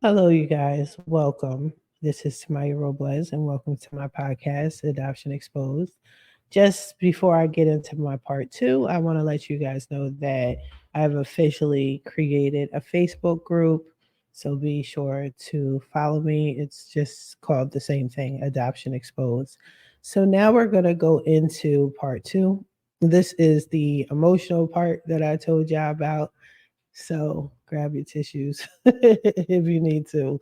Hello, you guys. Welcome. This is Tamiya Robles, and welcome to my podcast, Adoption Exposed. Just before I get into my part two, I want to let you guys know that I've officially created a Facebook group. So be sure to follow me. It's just called the same thing, Adoption Exposed. So now we're going to go into part two. This is the emotional part that I told y'all about. So grab your tissues if you need to.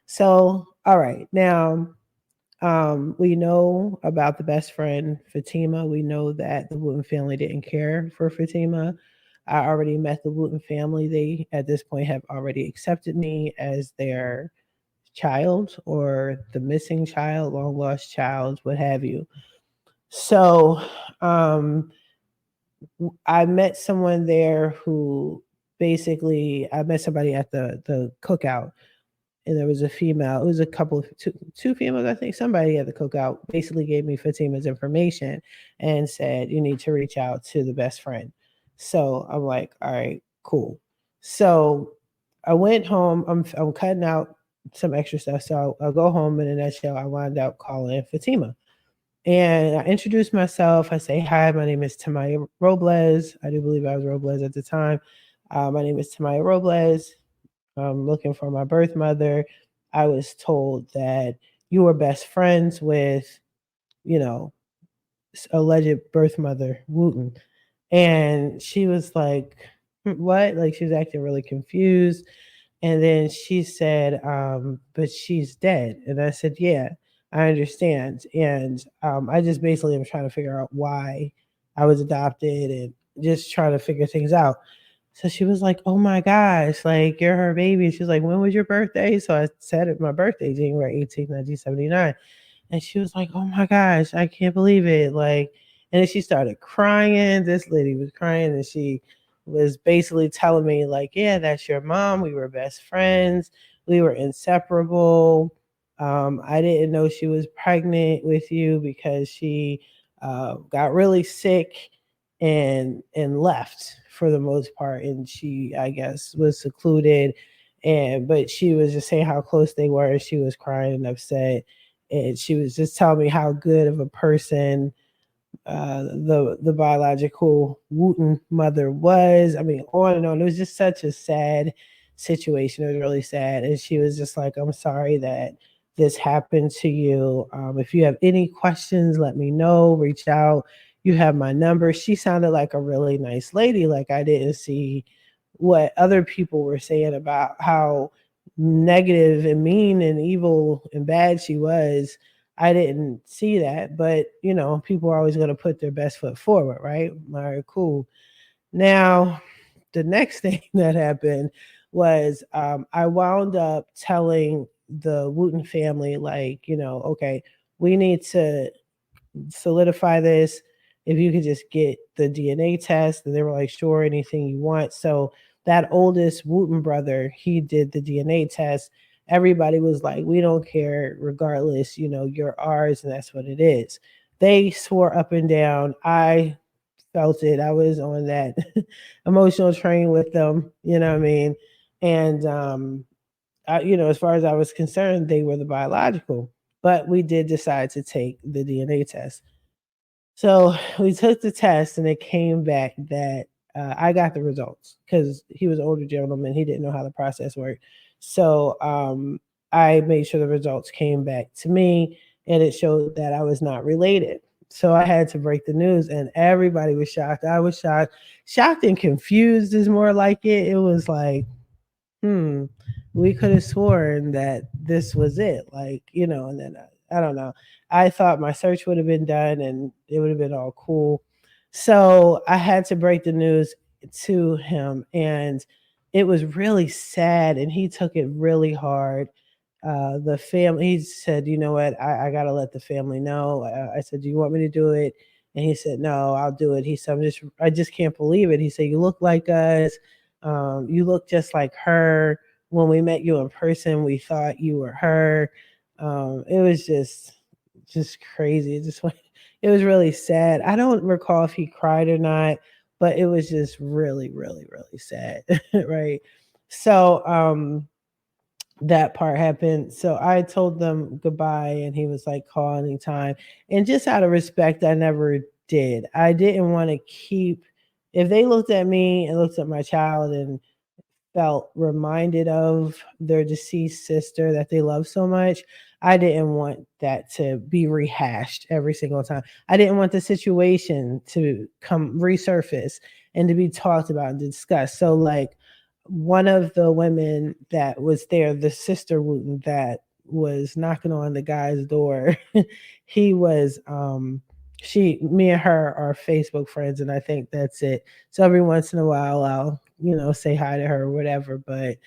So, all right. Now, we know about the best friend, Fatima. We know that the Wooten family didn't care for Fatima. I already met the Wooten family. They, at this point, have already accepted me as their child or the missing child, long lost child, what have you. So, um, I met someone there who basically I met somebody at the cookout, and there was a female. It was a couple of two females, I think. Somebody at the cookout basically gave me Fatima's information and said you need to reach out to the best friend. So I'm like, all right, cool. So I went home. I'm cutting out some extra stuff. So I'll go home. In a nutshell, I wound up calling Fatima. And I introduced myself. I say, hi, my name is Tamiya Robles. I do believe I was Robles at the time. My name is Tamiya Robles. I'm looking for my birth mother. I was told that you were best friends with, you know, alleged birth mother, Wooten. And she was like, what? Like she was acting really confused. And then she said, but she's dead. And I said, yeah, I understand. And I just basically am trying to figure out why I was adopted and just trying to figure things out. So she was like, oh my gosh, like you're her baby. She was like, when was your birthday? So I said it, my birthday, January 18th, 1979. And she was like, oh my gosh, I can't believe it. Like, and then she started crying. This lady was crying and she was basically telling me, like, yeah, that's your mom. We were best friends. We were inseparable. I didn't know she was pregnant with you because she got really sick and left for the most part. And she, I guess, was secluded. And but she was just saying how close they were. And she was crying and upset, and she was just telling me how good of a person the biological Wooten mother was. I mean, on and on. It was just such a sad situation. It was really sad, and she was just like, "I'm sorry that this happened to you. If you have any questions, let me know. Reach out. You have my number." She sounded like a really nice lady. Like I didn't see what other people were saying about how negative and mean and evil and bad she was. I didn't see that, but people are always going to put their best foot forward, right? All right, cool. Now, the next thing that happened was I wound up telling the Wooten family, like, okay, we need to solidify this. If you could just get the DNA test. And they were like, sure, anything you want. So that oldest Wooten brother, he did the DNA test. Everybody was like, we don't care, regardless, you're ours, and that's what it is. They swore up and down. I felt it. I was on that emotional train with them, you know what I mean? And as far as I was concerned, they were the biological. But we did decide to take the DNA test. So we took the test, and it came back that I got the results because he was an older gentleman. He didn't know how the process worked. So I made sure the results came back to me, and it showed that I was not related. So I had to break the news, and everybody was shocked. I was shocked. Shocked and confused is more like it. It was like, hmm, we could have sworn that this was it. Like, and then I don't know. I thought my search would have been done and it would have been all cool. So I had to break the news to him, and it was really sad, and he took it really hard. The family, he said, you know what, I got to let the family know. I said, do you want me to do it? And he said, no, I'll do it. He said, I just can't believe it. He said, you look like us. You look just like her. When we met you in person, we thought you were her. It was just crazy. It was really sad. I don't recall if he cried or not, but it was just really, really, really sad, right? So that part happened. So I told them goodbye, and he was like, call anytime. And just out of respect, I never did. I didn't want to keep, if they looked at me and looked at my child and felt reminded of their deceased sister that they love so much, I didn't want that to be rehashed every single time. I didn't want the situation to come resurface and to be talked about and discussed. So, like, one of the women that was there, the sister Wooten that was knocking on the guy's door, he was me and her are Facebook friends, and I think that's it. So every once in a while I'll, say hi to her or whatever. But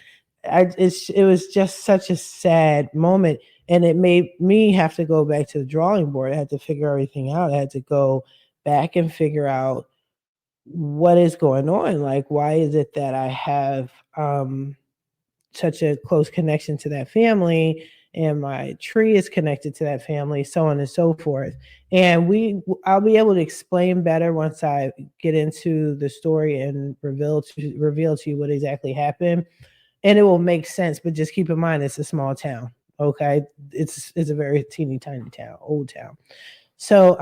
it was just such a sad moment, and it made me have to go back to the drawing board. I had to figure everything out. I had to go back and figure out what is going on. Like, why is it that I have such a close connection to that family, and my tree is connected to that family, so on and so forth. And I'll be able to explain better once I get into the story and reveal to you what exactly happened, and it will make sense. But just keep in mind, it's a small town. Okay, it's a very teeny tiny town, old town. So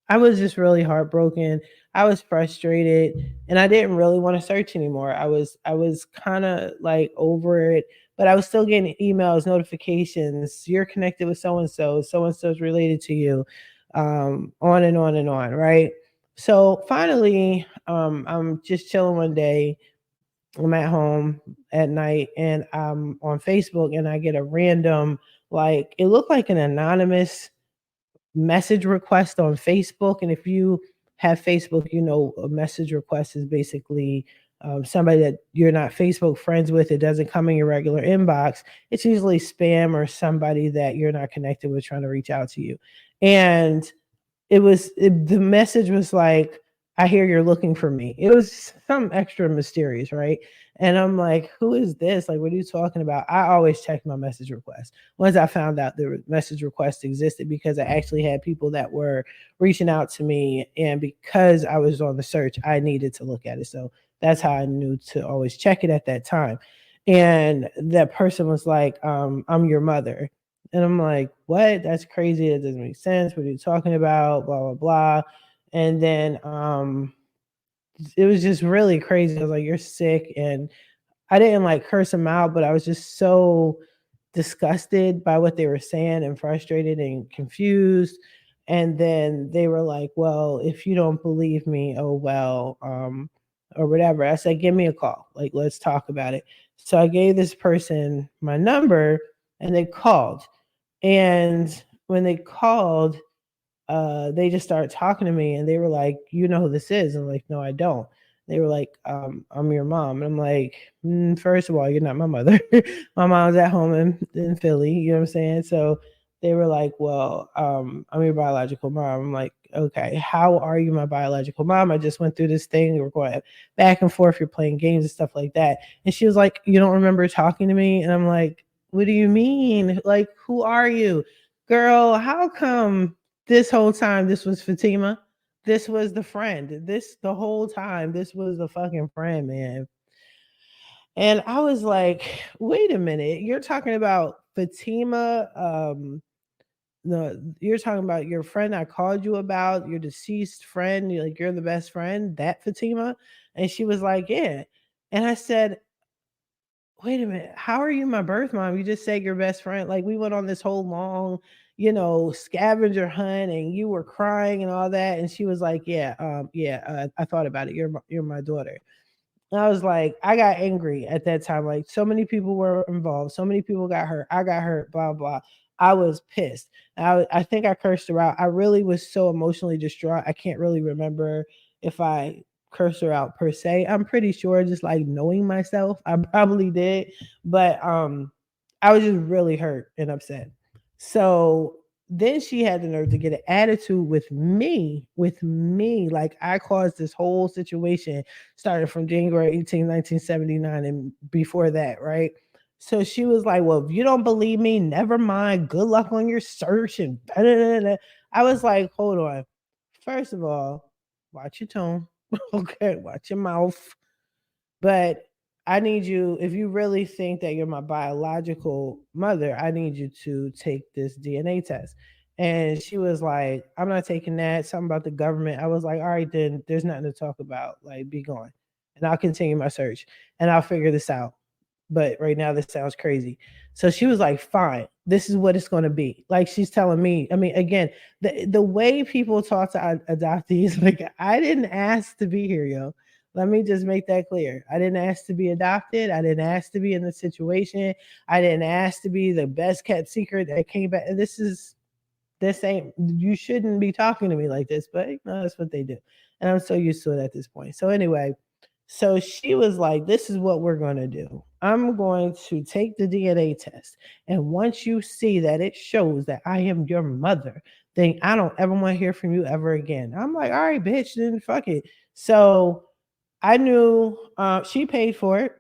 I was just really heartbroken. I was frustrated, and I didn't really want to search anymore. I was kind of like over it, but I was still getting emails, notifications. You're connected with so and so. So and so is related to you. On and on and on. Right. So finally, I'm just chilling one day. I'm at home at night, and I'm on Facebook, and I get a random, like, it looked like an anonymous message request on Facebook. And if you have Facebook, a message request is basically somebody that you're not Facebook friends with. It doesn't come in your regular inbox. It's usually spam or somebody that you're not connected with trying to reach out to you. And the message was like, I hear you're looking for me. It was some extra mysterious, right? And I'm like, who is this? Like, what are you talking about? I always check my message requests. Once I found out the message request existed, because I actually had people that were reaching out to me, and because I was on the search, I needed to look at it. So that's how I knew to always check it at that time. And that person was like, I'm your mother. And I'm like, what? That's crazy. That doesn't make sense. What are you talking about? Blah, blah, blah. And then it was just really crazy. I was like, you're sick. And I didn't like curse them out, but I was just so disgusted by what they were saying and frustrated and confused. And then they were like, well, if you don't believe me, oh well, or whatever. I said, give me a call. Like, let's talk about it. So I gave this person my number, and they called. And when they called, they just started talking to me, and they were like, you know who this is? And I'm like, no, I don't. They were like, I'm your mom. And I'm like, first of all, you're not my mother. My mom's at home in Philly. You know what I'm saying? So they were like, well, I'm your biological mom. I'm like, okay, how are you my biological mom? I just went through this thing. We were going back and forth. You're playing games and stuff like that. And she was like, you don't remember talking to me? And I'm like, what do you mean? Like, who are you? Girl, how come this whole time this was Fatima? This was the friend. The whole time this was the fucking friend, man. And I was like, wait a minute, you're talking about Fatima? No, you're talking about your friend I called you about, your deceased friend. You're like, you're the best friend, that Fatima? And she was like, yeah. And I said, wait a minute, how are you my birth mom? You just said your best friend. Like, we went on this whole long, scavenger hunt, and you were crying and all that. And she was like, yeah, I thought about it. You're my daughter. And I was like, I got angry at that time. Like, so many people were involved, so many people got hurt. I got hurt, blah blah. I was pissed. I think I cursed her out. I really was so emotionally distraught. I can't really remember if I cursed her out per se. I'm pretty sure, just like knowing myself, I probably did. But I was just really hurt and upset. So then she had the nerve to get an attitude with me, like I caused this whole situation, started from January 18, 1979, and before that, right? So she was like, well, if you don't believe me, never mind. Good luck on your search. And da, da, da, da. I was like, hold on. First of all, watch your tone. Okay, watch your mouth. But I need you, if you really think that you're my biological mother, I need you to take this DNA test. And she was like, I'm not taking that. Something about the government. I was like, all right, then there's nothing to talk about. Like, be gone. And I'll continue my search and I'll figure this out. But right now, this sounds crazy. So she was like, fine, this is what it's going to be. Like, she's telling me, I mean, again, the way people talk to adoptees, like, I didn't ask to be here, yo. Let me just make that clear. I didn't ask to be adopted. I didn't ask to be in this situation. I didn't ask to be the best kept secret that came back. This ain't, you shouldn't be talking to me like this, but no, that's what they do. And I'm so used to it at this point. So anyway, so she was like, this is what we're going to do. I'm going to take the DNA test. And once you see that it shows that I am your mother, then I don't ever want to hear from you ever again. I'm like, all right, bitch, then fuck it. So I knew she paid for it.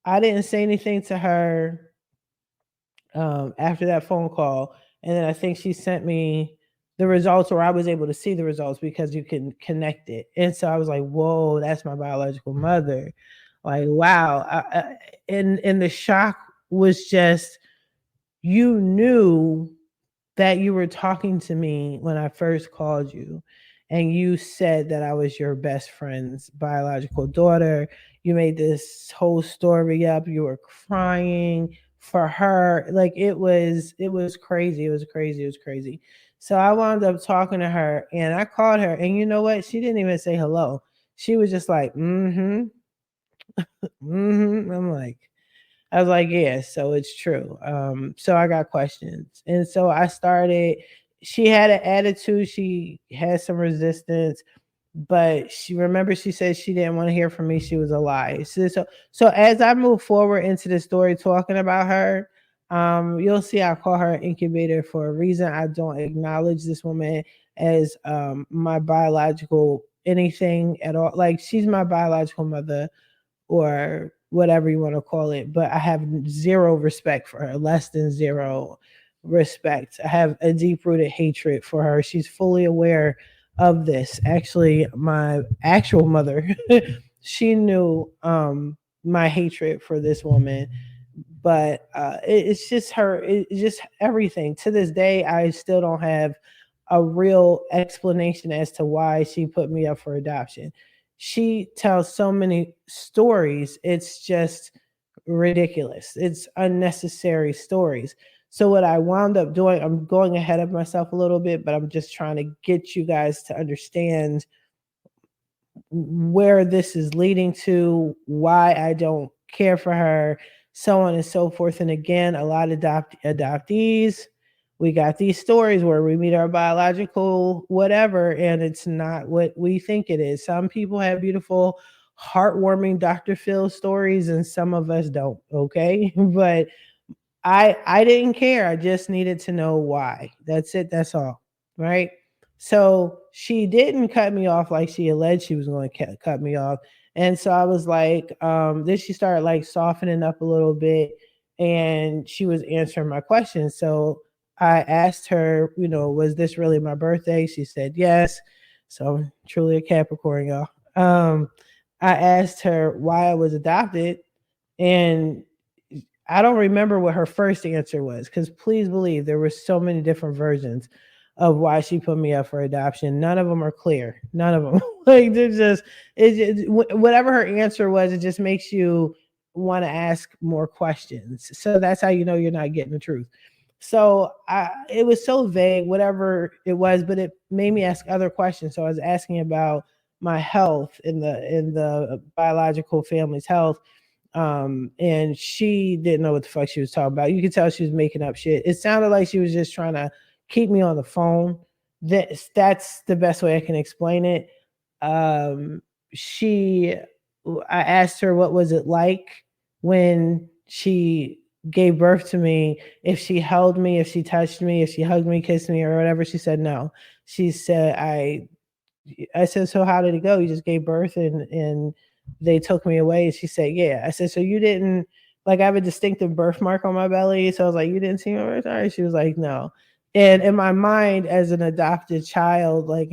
I didn't say anything to her after that phone call. And then I think she sent me the results, or I was able to see the results because you can connect it. And so I was like, whoa, that's my biological mother. Like, wow. And the shock was just, you knew that you were talking to me when I first called you, and you said that I was your best friend's biological daughter. You made this whole story up. You were crying for her. Like, it was crazy. It was crazy. It was crazy. So I wound up talking to her, and I called her, and you know what? She didn't even say hello. She was just like, mm-hmm, mm-hmm. I was like, yeah, so it's true. So I got questions. And so I started, she had an attitude, she had some resistance, but she said she didn't want to hear from me. She was a lie. So as I move forward into the story talking about her, you'll see I call her an incubator for a reason. I don't acknowledge this woman as my biological anything at all. Like, she's my biological mother, or whatever you want to call it, but I have zero respect for her, less than zero respect. I have a deep rooted hatred for her. She's fully aware of this. Actually, my actual mother, she knew my hatred for this woman, but it's just her, it's just everything. To this day, I still don't have a real explanation as to why she put me up for adoption. She tells so many stories, it's just ridiculous. It's unnecessary stories. So what I wound up doing, I'm going ahead of myself a little bit, but I'm just trying to get you guys to understand where this is leading to, why I don't care for her, so on and so forth. And again, a lot of adoptees, we got these stories where we meet our biological whatever, and it's not what we think it is. Some people have beautiful, heartwarming Dr. Phil stories, and some of us don't. Okay, but I didn't care. I just needed to know why. That's it. That's all. Right. So she didn't cut me off like she alleged she was going to cut me off. And so I was like, then she started like softening up a little bit, and she was answering my questions. So I asked her, was this really my birthday? She said yes. So I'm truly a Capricorn, y'all. I asked her why I was adopted, and I don't remember what her first answer was, because please believe there were so many different versions of why she put me up for adoption. None of them are clear. None of them. Like, they're just, whatever her answer was, it just makes you want to ask more questions. So that's how you know you're not getting the truth. So it was so vague, whatever it was, but it made me ask other questions. So I was asking about my health in the biological family's health, and she didn't know what the fuck she was talking about. You could tell she was making up shit. It sounded like she was just trying to keep me on the phone. That's the best way I can explain it. um she I asked her what was it like when she gave birth to me, if she held me, if she touched me, if she hugged me, kissed me, or whatever. She said no. She said, I said, so how did it go? You just gave birth and they took me away. And she said, yeah. I said, so you didn't, like, I have a distinctive birthmark on my belly. So I was like, you didn't see my birthmark? She was like, no. And in my mind, as an adopted child, like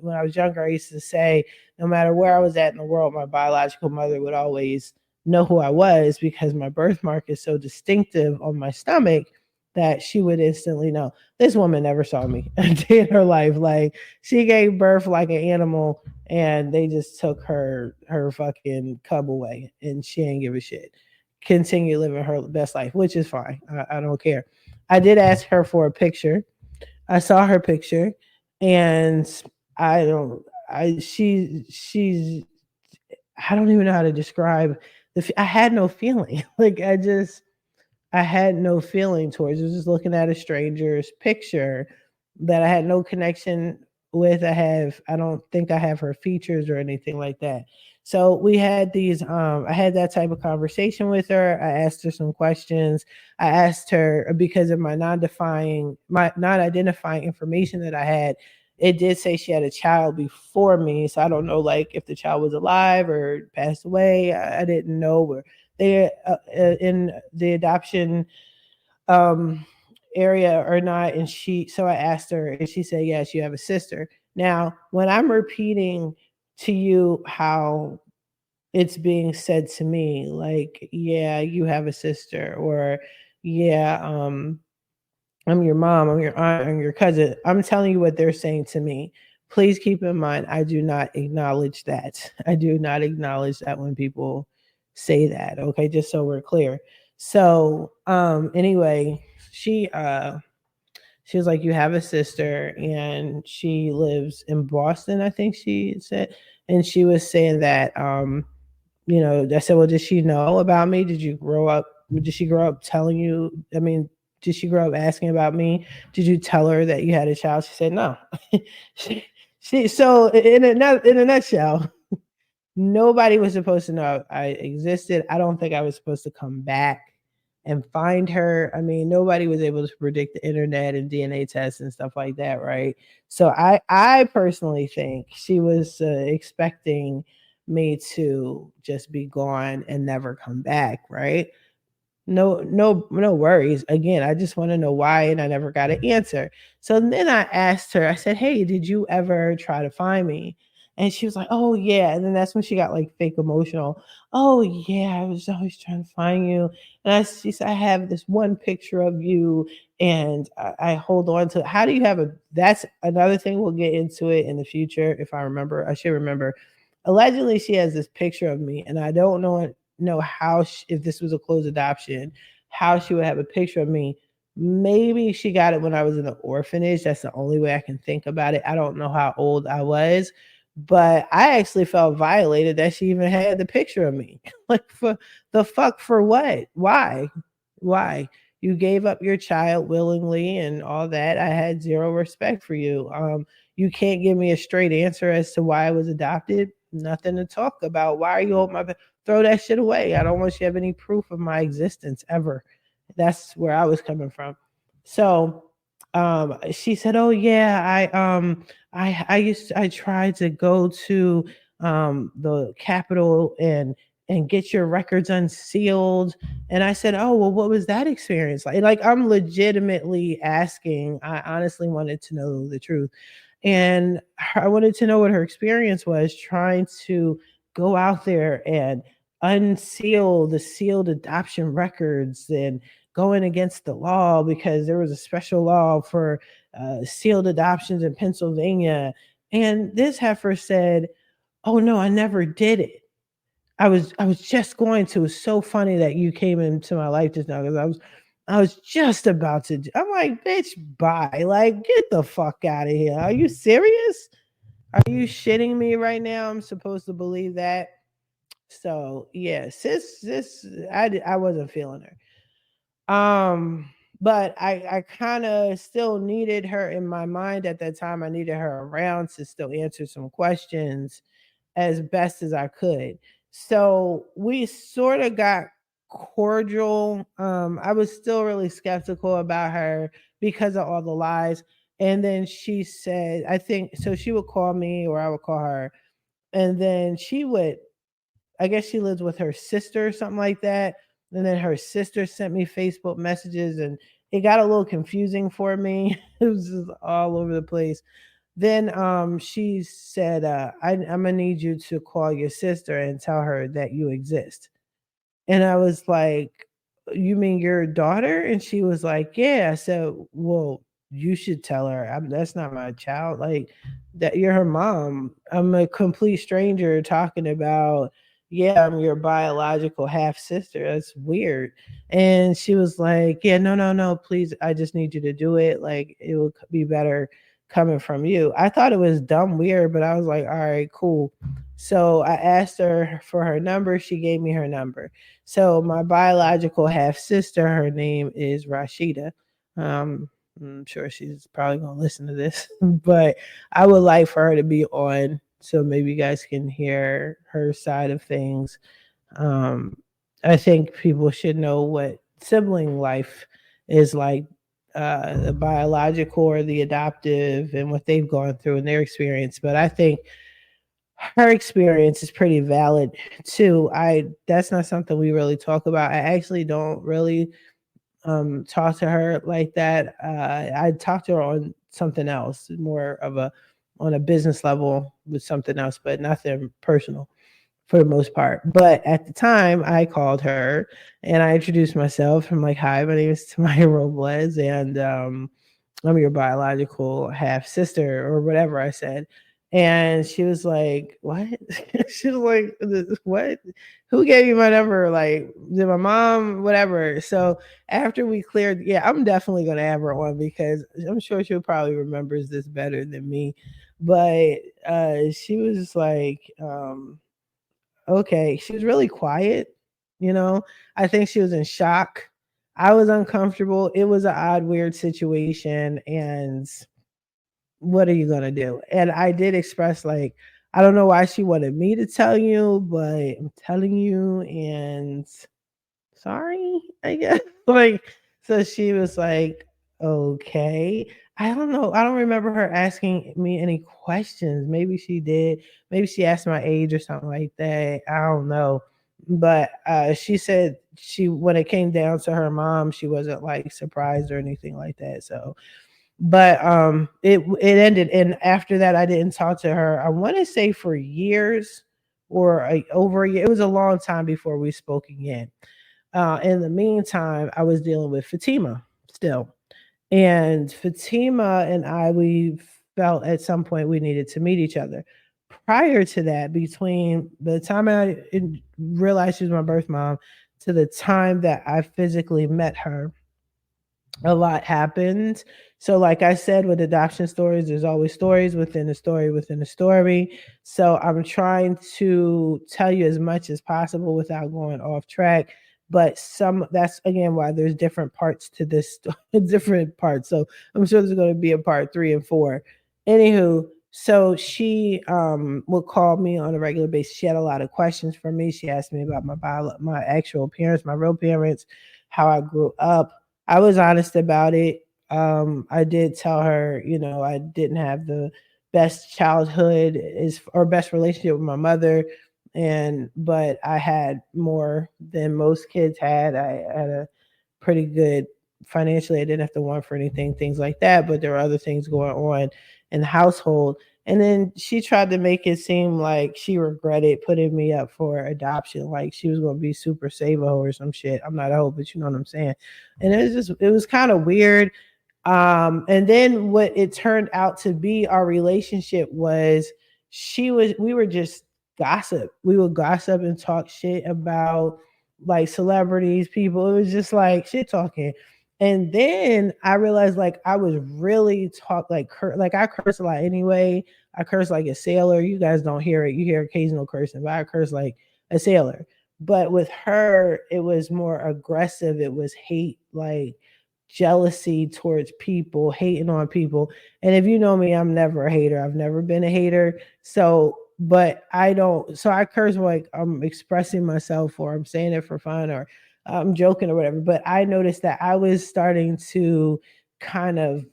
when I was younger, I used to say, no matter where I was at in the world, my biological mother would always know who I was because my birthmark is so distinctive on my stomach that she would instantly know. This woman never saw me a day in her life. Like, she gave birth like an animal, and they just took her fucking cub away, and she ain't give a shit. Continue living her best life, which is fine. I don't care. I did ask her for a picture. I saw her picture, and I don't. She's. I don't even know how to describe I had no feeling. Like, I had no feeling towards. I was just looking at a stranger's picture that I had no connection with. I don't think I have her features or anything like that. So we had I had that type of conversation with her. I asked her some questions. I asked her because of my non identifying information that I had. It did say she had a child before me. So I don't know, like, if the child was alive or passed away. I didn't know. Or they in the adoption um area or not. And I asked her, and she said, yes, you have a sister. Now, when I'm repeating to you how it's being said to me, like, yeah, you have a sister, or yeah, I'm your mom, I'm your aunt, I'm your cousin. I'm telling you what they're saying to me. Please keep in mind, I do not acknowledge that. I do not acknowledge that when people say that. Okay, just so we're clear. So, anyway, she uh she was like, you have a sister, and she lives in Boston, I think she said. And she was saying that I said, well, did she know about me? Did she grow up telling you? I mean, did she grow up asking about me? Did you tell her that you had a child? She said, no. she, so in a nutshell, nobody was supposed to know I existed. I don't think I was supposed to come back and find her. I mean, nobody was able to predict the internet and DNA tests and stuff like that, right? So I personally think she was expecting me to just be gone and never come back, right? No worries. Again, I just want to know why, and I never got an answer. So then I asked her, I said, hey, did you ever try to find me? And she was like, oh yeah. And then that's when she got like fake emotional. Oh yeah, I was always trying to find you. And she said, I have this one picture of you, and I hold on to it. How do you have that's another thing, we'll get into it in the future. If I remember, I should remember. Allegedly, she has this picture of me, and I don't know how if this was a closed adoption, how she would have a picture of me. Maybe she got it when I was in the orphanage. That's the only way I can think about it. I don't know how old I was, but I actually felt violated that she even had the picture of me. Like, for the fuck, for what? Why? You gave up your child willingly and all that. I had zero respect for you. You can't give me a straight answer as to why I was adopted. Nothing to talk about. Why are you holding my throw that shit away? I don't want you to have any proof of my existence ever. That's where I was coming from. So she said, oh yeah, I tried to go to the Capitol and get your records unsealed. And I said, oh well, what was that experience like? Like, I'm legitimately asking. I honestly wanted to know the truth. And I wanted to know what her experience was trying to go out there and unseal the sealed adoption records and going against the law, because there was a special law for sealed adoptions in Pennsylvania. And this heifer said, oh no, I never did it. I was just going to. It's so funny that you came into my life just now, because I was just about to. I'm like, bitch, bye. Like, get the fuck out of here. Are you serious? Are you shitting me right now? I'm supposed to believe that. So yeah, I wasn't feeling her. But I kind of still needed her in my mind at that time. I needed her around to still answer some questions as best as I could. So we sort of got cordial. I was still really skeptical about her because of all the lies. And then she said, I think so. She would call me, or I would call her, and then I guess she lives with her sister or something like that. And then her sister sent me Facebook messages, and it got a little confusing for me. It was just all over the place. Then she said, I'm gonna need you to call your sister and tell her that you exist. And I was like, "You mean your daughter?" And she was like, "Yeah." I said, "Well, you should tell her. That's not my child. Like, that you're her mom. I'm a complete stranger talking about, yeah, I'm your biological half sister. That's weird." And she was like, "Yeah, no, no, no, please. I just need you to do it. Like, it will be better coming from you." I thought it was dumb weird, but I was like, "All right, cool." So I asked her for her number. She gave me her number. So my biological half sister, her name is Rashida. I'm sure she's probably gonna listen to this, but I would like for her to be on so maybe you guys can hear her side of things. Um, I think people should know what sibling life is like, the biological or the adoptive, and what they've gone through in their experience. But I think her experience is pretty valid too. I That's not something we really talk about. I actually don't really talk to her like that. I talk to her on something else, more of a on a business level with something else, but nothing personal for the most part. But at the time, I called her and I introduced myself. I'm like, "Hi, my name is Tamiya Robles, and I'm your biological half sister," or whatever I said. And she was like, "What?" She was like, "What? Who gave you my number? Like, did my mom? Whatever." So after we cleared, yeah, I'm definitely gonna have her on because I'm sure she'll probably remembers this better than me. But she was like, okay. She was really quiet, you know? I think she was in shock. I was uncomfortable. It was an odd, weird situation, and what are you gonna do? And I did express, like, I don't know why she wanted me to tell you, but I'm telling you, and sorry, I guess. Like, so she was like, "Okay." I don't know. I don't remember her asking me any questions. Maybe she did. Maybe she asked my age or something like that. I don't know. But she said she when it came down to her mom, she wasn't like surprised or anything like that. So, but it ended, and after that I didn't talk to her. I want to say for years, or over a year. It was a long time before we spoke again. In the meantime, I was dealing with Fatima still. And Fatima and we felt at some point we needed to meet each other. Prior to that, between the time realized she was my birth mom to the time that I physically met her, a lot happened. So, like I said, with adoption stories, there's always stories within a story within a story. So, I'm trying to tell you as much as possible without going off track. But that's again why there's different parts to this different parts. So, I'm sure there's going to be a part 3 and 4. Anywho, so she would call me on a regular basis. She had a lot of questions for me. She asked me about my actual parents, my real parents, how I grew up. I was honest about it. I did tell her, I didn't have the best childhood is or best relationship with my mother, but I had more than most kids had. I had a pretty good financially. I didn't have to want for anything, things like that. But there were other things going on in the household. And then she tried to make it seem like she regretted putting me up for adoption, like she was going to be super save a hoe or some shit. I'm not a hoe, but you know what I'm saying. And it was kind of weird. And then what it turned out to be, our relationship was, we were just gossip. We would gossip and talk shit about like celebrities, people. It was just like shit talking. And then I realized like I was really like I curse a lot anyway. I curse like a sailor. You guys don't hear it. You hear occasional cursing, but I curse like a sailor. But with her, it was more aggressive. It was hate, like jealousy towards people, hating on people. And if you know me, I'm never a hater. I've never been a hater. So, but I don't, so I curse like I'm expressing myself, or I'm saying it for fun, or I'm joking or whatever. But I noticed that I was starting to kind of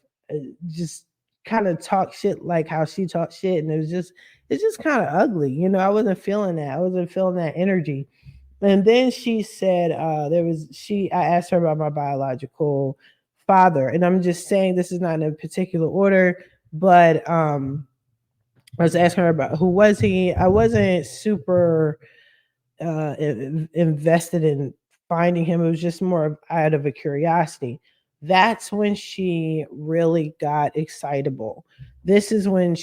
just kind of talk shit like how she talked shit. And it's just kind of ugly. I wasn't feeling that. I wasn't feeling that energy. And then she said, I asked her about my biological father. And I'm just saying this is not in a particular order, But I was asking her about who was he. I wasn't super invested in finding him. It was just more out of a curiosity. That's when she really got excitable. This is when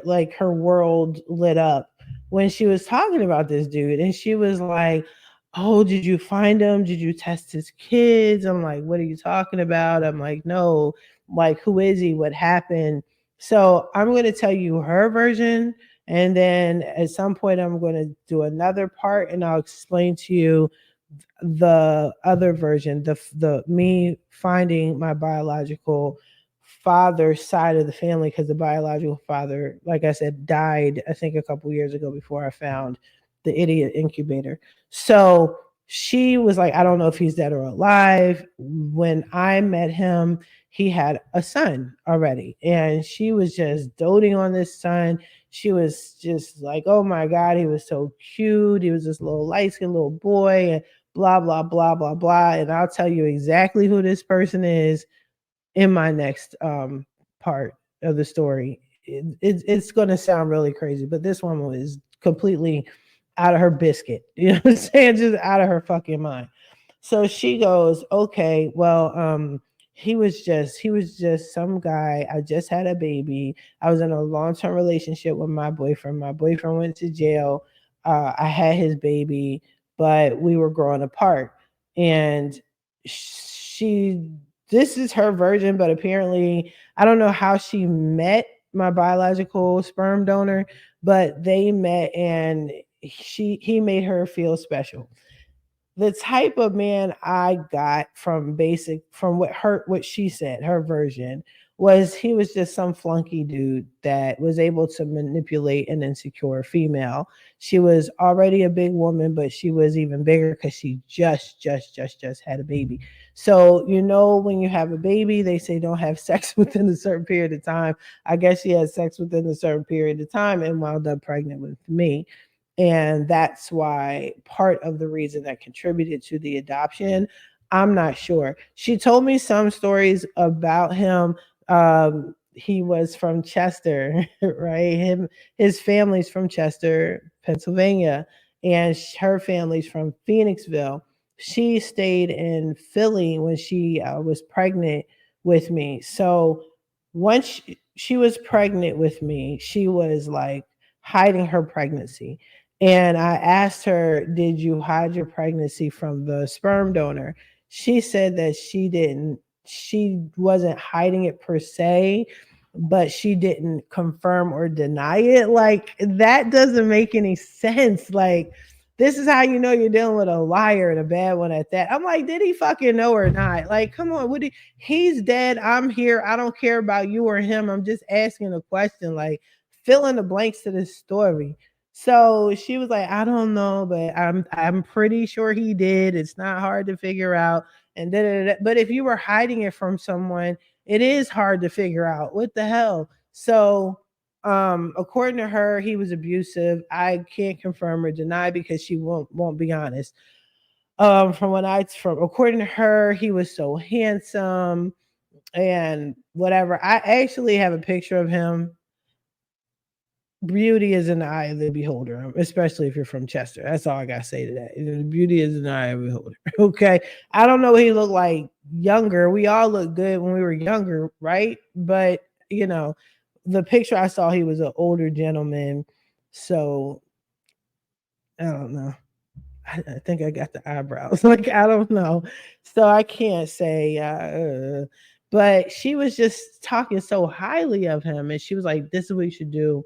like her world lit up when she was talking about this dude, and she was like, "Oh, did you find him? Did you test his kids?" I'm like, "What are you talking about?" I'm like, "No, like, who is he? What happened?" So I'm going to tell you her version, and then at some point, I'm going to do another part and I'll explain to you the other version, the me finding my biological father's side of the family, because the biological father, like I said, died I think a couple years ago before I found the idiot incubator. So she was like, I don't know if he's dead or alive. When I met him, he had a son already, and she was just doting on this son. She was just like, oh my God, he was so cute. He was this little light skinned little boy, and blah, blah, blah, blah, blah. And I'll tell you exactly who this person is in my next part of the story. It's going to sound really crazy, but this woman is completely out of her biscuit. You know what I'm saying? Just out of her fucking mind. So she goes, okay, well, he was just some guy. I just had a baby. I was in a long-term relationship with my boyfriend. My boyfriend went to jail. I had his baby, but we were growing apart. And she this is her version, but apparently I don't know how she met my biological sperm donor, but they met and he made her feel special. The type of man I got from what she said, her version, was he was just some flunky dude that was able to manipulate an insecure female. She was already a big woman, but she was even bigger because she just had a baby. So when you have a baby, they say don't have sex within a certain period of time. I guess she had sex within a certain period of time and wound up pregnant with me. And that's why part of the reason that contributed to the adoption. I'm not sure. She told me some stories about him. He was from Chester, right? His family's from Chester, Pennsylvania, and her family's from Phoenixville. She stayed in Philly when she was pregnant with me. So once she was pregnant with me, she was like hiding her pregnancy. And I asked her, did you hide your pregnancy from the sperm donor? She said that she didn't. She wasn't hiding it per se, but she didn't confirm or deny it. Like, that doesn't make any sense. Like, this is how you know you're dealing with a liar and a bad one at that. I'm like, did he fucking know or not? Like, come on, he's dead. I'm here. I don't care about you or him. I'm just asking a question. Like, fill in the blanks to this story. So she was like, I don't know, but I'm pretty sure he did. It's not hard to figure out. And but if you were hiding it from someone, it is hard to figure out. What the hell? So according to her, he was abusive. I can't confirm or deny because she won't be honest. From according to her, he was so handsome and whatever. I actually have a picture of him. Beauty is in the eye of the beholder, especially if you're from Chester. That's all I gotta say to that. Beauty is in the eye of the beholder. Okay. I don't know what he looked like younger. We all looked good when we were younger, right? But the picture I saw, he was an older gentleman. So I don't know. I think I got the eyebrows. Like, I don't know. So I can't say but she was just talking so highly of him, and she was like, this is what you should do.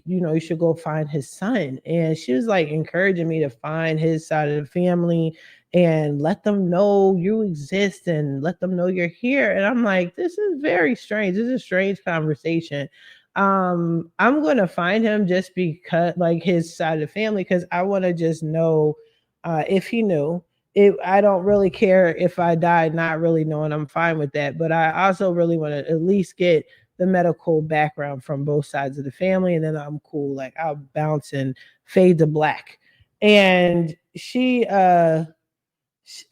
You should go find his son. And she was like encouraging me to find his side of the family and let them know you exist and let them know you're here. And I'm like, this is very strange. This is a strange conversation. I'm gonna find him just because, like, his side of the family, because I want to just know if he knew. I don't really care if I died not really knowing. I'm fine with that. But I also really want to at least get the medical background from both sides of the family, and then I'm cool. Like, I'll bounce and fade to black. And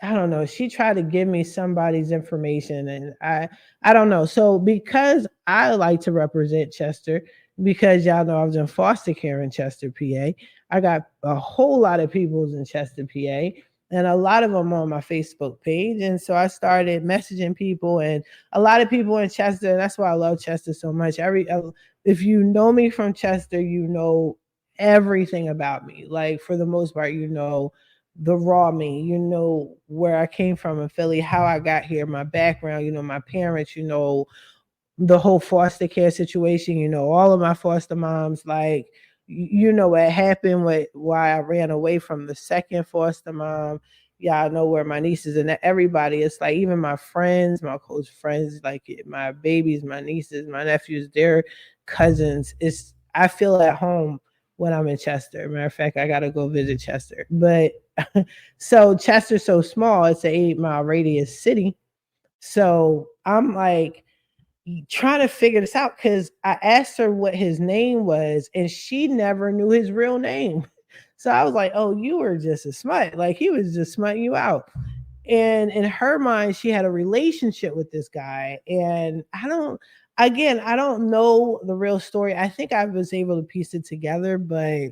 I don't know. She tried to give me somebody's information, and I don't know. So because I like to represent Chester, because y'all know I was in foster care in Chester, PA. I got a whole lot of peoples in Chester, PA, and a lot of them on my Facebook page. And so I started messaging people, and a lot of people in Chester. And that's why I love Chester so much. If you know me from Chester, you know everything about me. Like for the most part, you know the raw me, you know where I came from in Philly, how I got here, my background, you know, my parents, you know, the whole foster care situation, you know, all of my foster moms, like, you know what happened, with why I ran away from the second foster mom. Yeah, I know where my nieces and everybody, it's like even my friends, my close friends, like my babies, my nieces, my nephews, their cousins. I feel at home when I'm in Chester. Matter of fact, I gotta go visit Chester. But so Chester's so small, it's an 8 mile radius city. So I'm like, trying to figure this out because I asked her what his name was and she never knew his real name. So I was like, oh, you were just a smut. Like he was just smutting you out. And in her mind, she had a relationship with this guy. And I don't know the real story. I think I was able to piece it together, but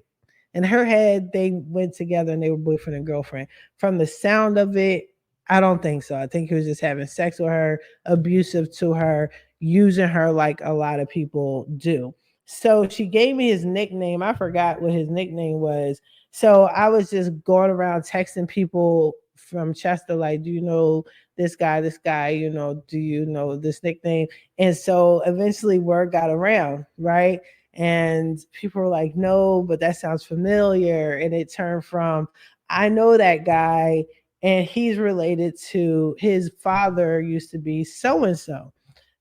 in her head, they went together and they were boyfriend and girlfriend. From the sound of it, I don't think so. I think he was just having sex with her, abusive to her, using her like a lot of people do. So she gave me his nickname. I forgot what his nickname was. So I was just going around texting people from Chester, like, do you know this guy, you know, do you know this nickname? And so eventually word got around, right? And people were like, no, but that sounds familiar. And it turned from, I know that guy, and he's related to his father, used to be so and so.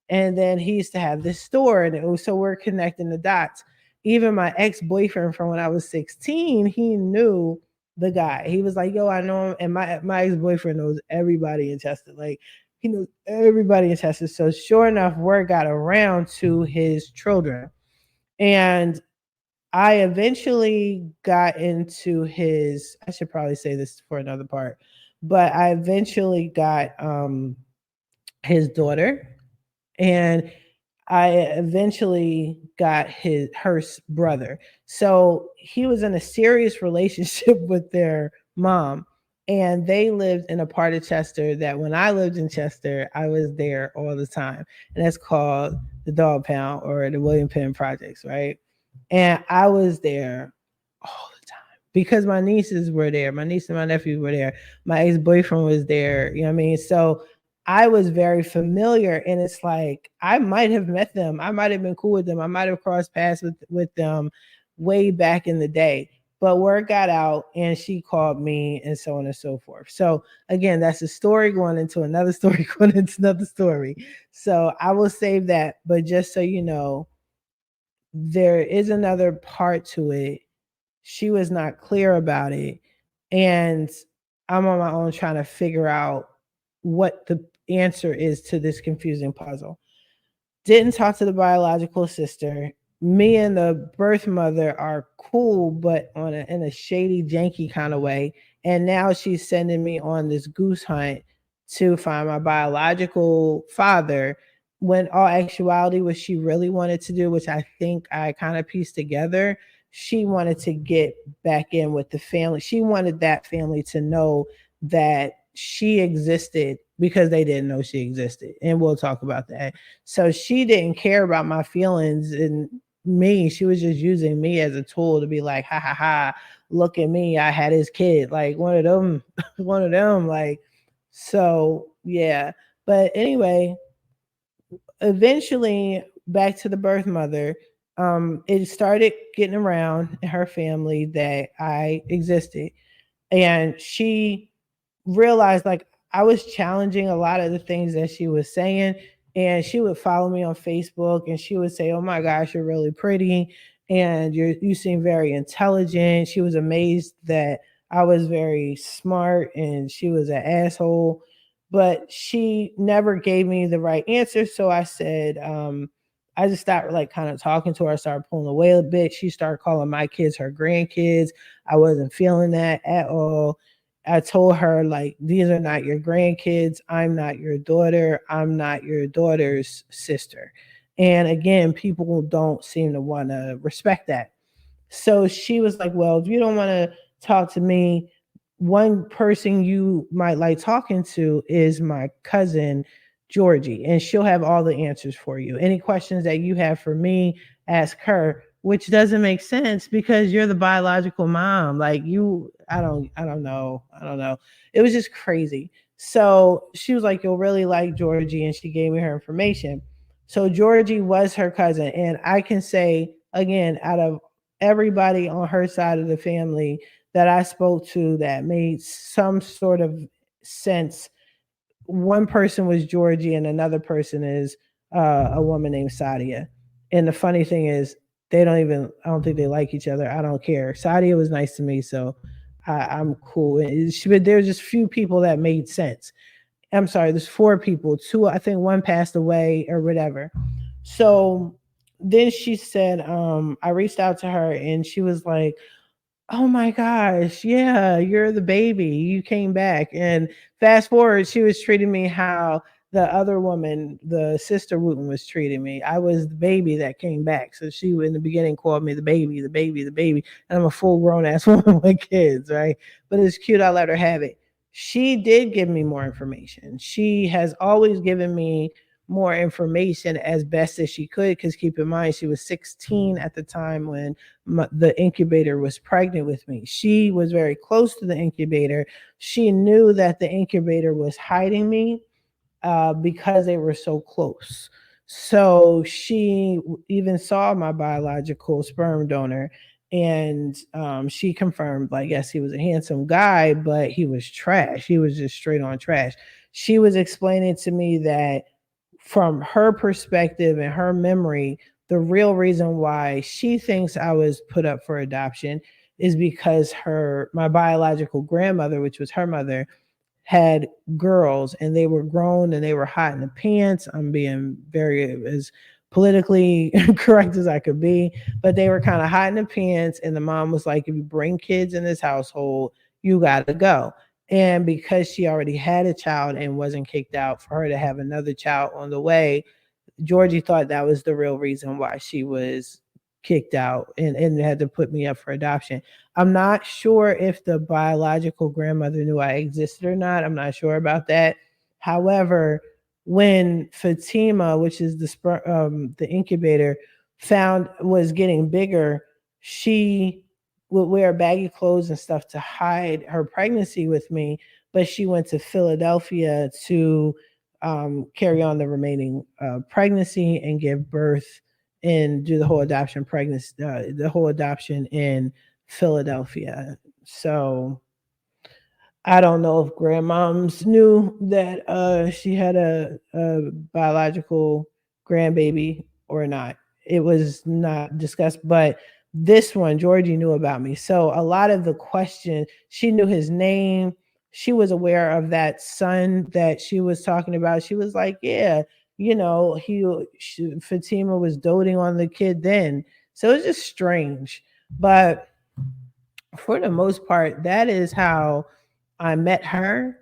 And then he used to have this store, and so we're connecting the dots. Even my ex-boyfriend from when I was 16, he knew the guy. He was like, yo, I know him. And my ex-boyfriend knows everybody in Chester. Like he knows everybody in Chester. So sure enough, word got around to his children. And I eventually got into his, I should probably say this for another part, but I eventually got his daughter, and I eventually got her brother. So he was in a serious relationship with their mom, and they lived in a part of Chester that when I lived in Chester, I was there all the time, and that's called the Dog Pound or the William Penn Projects, right? And I was there all the time because my nieces were there, my niece and my nephew were there, my ex-boyfriend was there, you know what I mean? So I was very familiar, and it's like I might have met them. I might have been cool with them. I might have crossed paths with them way back in the day. But word got out, and she called me, and so on and so forth. So again, that's a story going into another story, going into another story. So I will save that. But just so you know, there is another part to it. She was not clear about it. And I'm on my own trying to figure out what the answer is to this confusing puzzle. Didn't talk to the biological sister. Me and the birth mother are cool, but in a shady, janky kind of way. And now she's sending me on this goose hunt to find my biological father. When all actuality, what she really wanted to do, which I think I kind of pieced together, she wanted to get back in with the family. She wanted that family to know that she existed because they didn't know she existed. And we'll talk about that. So she didn't care about my feelings and me. She was just using me as a tool to be like, ha ha ha, look at me. I had his kid. Like one of them, one of them. Like, so yeah. But anyway, eventually back to the birth mother. It started getting around in her family that I existed. And she realized like I was challenging a lot of the things that she was saying. And she would follow me on Facebook and she would say, oh my gosh, you're really pretty and you seem very intelligent. She was amazed that I was very smart and she was an asshole. But she never gave me the right answer. So I said, I just stopped like kind of talking to her. I started pulling away a bit. She started calling my kids her grandkids. I wasn't feeling that at all. I told her, like, these are not your grandkids. I'm not your daughter. I'm not your daughter's sister. And again, people don't seem to want to respect that. So she was like, well, if you don't want to talk to me, one person you might like talking to is my cousin, Georgie, and she'll have all the answers for you. Any questions that you have for me, ask her, which doesn't make sense because you're the biological mom. Like you, I don't know. It was just crazy. So she was like, you'll really like Georgie, and she gave me her information. So Georgie was her cousin. And I can say, again, out of everybody on her side of the family that I spoke to that made some sort of sense, one person was Georgie and another person is a woman named Sadia. And the funny thing is, I don't think they like each other. I don't care. Sadia was nice to me, so I'm cool. But there's just few people that made sense. I'm sorry, there's four people. Two, I think one passed away or whatever. So then she said, I reached out to her and she was like, oh my gosh, yeah, you're the baby. You came back. And fast forward, she was treating me how the other woman, the sister Wooten, was treating me. I was the baby that came back. So she, in the beginning, called me the baby, the baby, the baby. And I'm a full grown ass woman with kids, right? But it's cute. I let her have it. She did give me more information. She has always given me more information as best as she could. Because keep in mind, she was 16 at the time when the incubator was pregnant with me. She was very close to the incubator. She knew that the incubator was hiding me because they were so close. So she even saw my biological sperm donor, and she confirmed, like, yes, he was a handsome guy, but he was trash. He was just straight on trash. She was explaining to me that from her perspective and her memory, the real reason why she thinks I was put up for adoption is because my biological grandmother, which was her mother, had girls and they were grown and they were hot in the pants. I'm being very as politically correct as I could be, but they were kind of hot in the pants. And the mom was like, if you bring kids in this household, you got to go. And because she already had a child and wasn't kicked out, for her to have another child on the way, Georgie thought that was the real reason why she was kicked out and had to put me up for adoption. I'm not sure if the biological grandmother knew I existed or not. I'm not sure about that. However, when Fatima, which is the incubator, found was getting bigger, she would wear baggy clothes and stuff to hide her pregnancy with me. But she went to Philadelphia to carry on the remaining pregnancy and give birth and do the whole adoption in Philadelphia. So I don't know if grandmoms knew that she had a biological grandbaby or not. It was not discussed, but this one, Georgie knew about me. So a lot of the question, she knew his name. She was aware of that son that she was talking about. She was like, yeah, Fatima was doting on the kid then. So it's just strange. But for the most part, that is how I met her.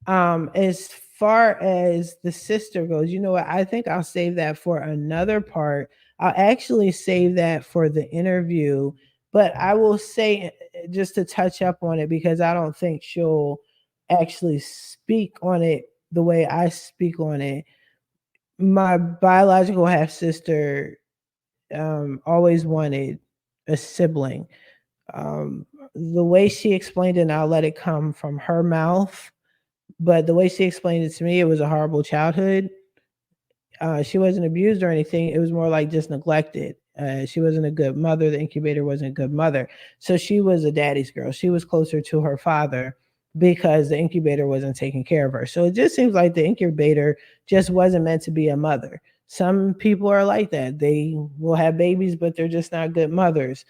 As far as the sister goes, you know what? I think I'll save that for another part. I'll actually save that for the interview, but I will say just to touch up on it because I don't think she'll actually speak on it the way I speak on it. My biological half sister always wanted a sibling. The way she explained it, and I'll let it come from her mouth, but the way she explained it to me, it was a horrible childhood. She wasn't abused or anything. It was more like just neglected. She wasn't a good mother. The incubator wasn't a good mother. So she was a daddy's girl. She was closer to her father because the incubator wasn't taking care of her. So it just seems like the incubator just wasn't meant to be a mother. Some people are like that. They will have babies, but they're just not good mothers.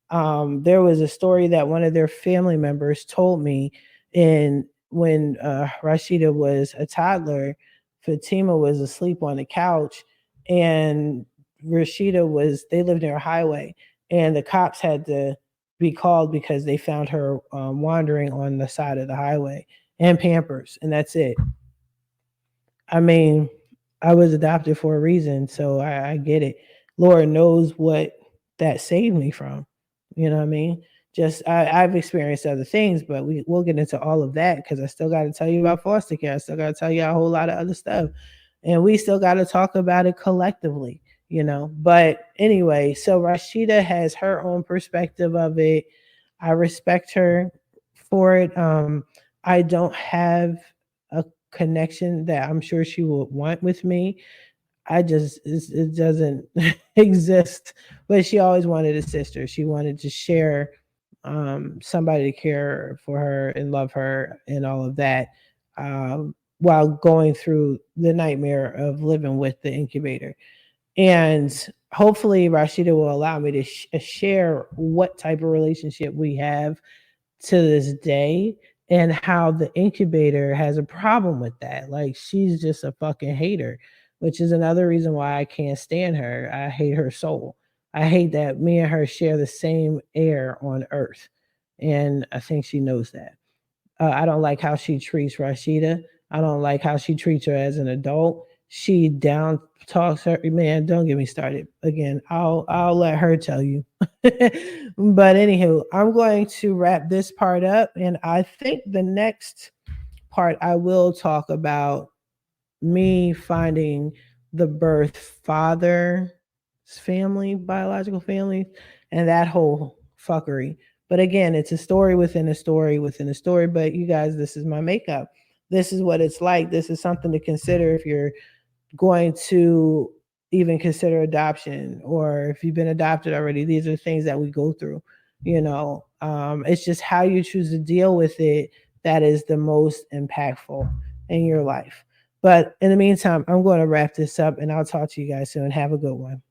There was a story that one of their family members told me in when Rashida was a toddler. Fatima was asleep on the couch, and they lived near a highway, and the cops had to be called because they found her wandering on the side of the highway and Pampers, and that's it. I mean, I was adopted for a reason, so I get it. Lord knows what that saved me from. You know what I mean? Just I've experienced other things, but we'll get into all of that because I still got to tell you about foster care. I still got to tell you a whole lot of other stuff, and we still got to talk about it collectively. But anyway, so Rashida has her own perspective of it. I respect her for it. I don't have a connection that I'm sure she would want with me. It doesn't exist. But she always wanted a sister. She wanted to share somebody to care for her and love her and all of that, while going through the nightmare of living with the incubator. And hopefully Rashida will allow me to share what type of relationship we have to this day, and how the incubator has a problem with that. Like, she's just a fucking hater, which is another reason why I can't stand her. I hate her soul. I hate that me and her share the same air on earth. And I think she knows that. I don't like how she treats Rashida. I don't like how she treats her as an adult. She down talks her. Man, don't get me started. Again, I'll let her tell you. But anywho, I'm going to wrap this part up, and I think the next part I will talk about me finding the birth father's family, biological family, and that whole fuckery. But again, it's a story within a story within a story. But you guys, this is my makeup. This is what it's like. This is something to consider if you're going to even consider adoption, or if you've been adopted already. These are things that we go through. It's just how you choose to deal with it that is the most impactful in your life. But in the meantime, I'm going to wrap this up, and I'll talk to you guys soon. Have a good one.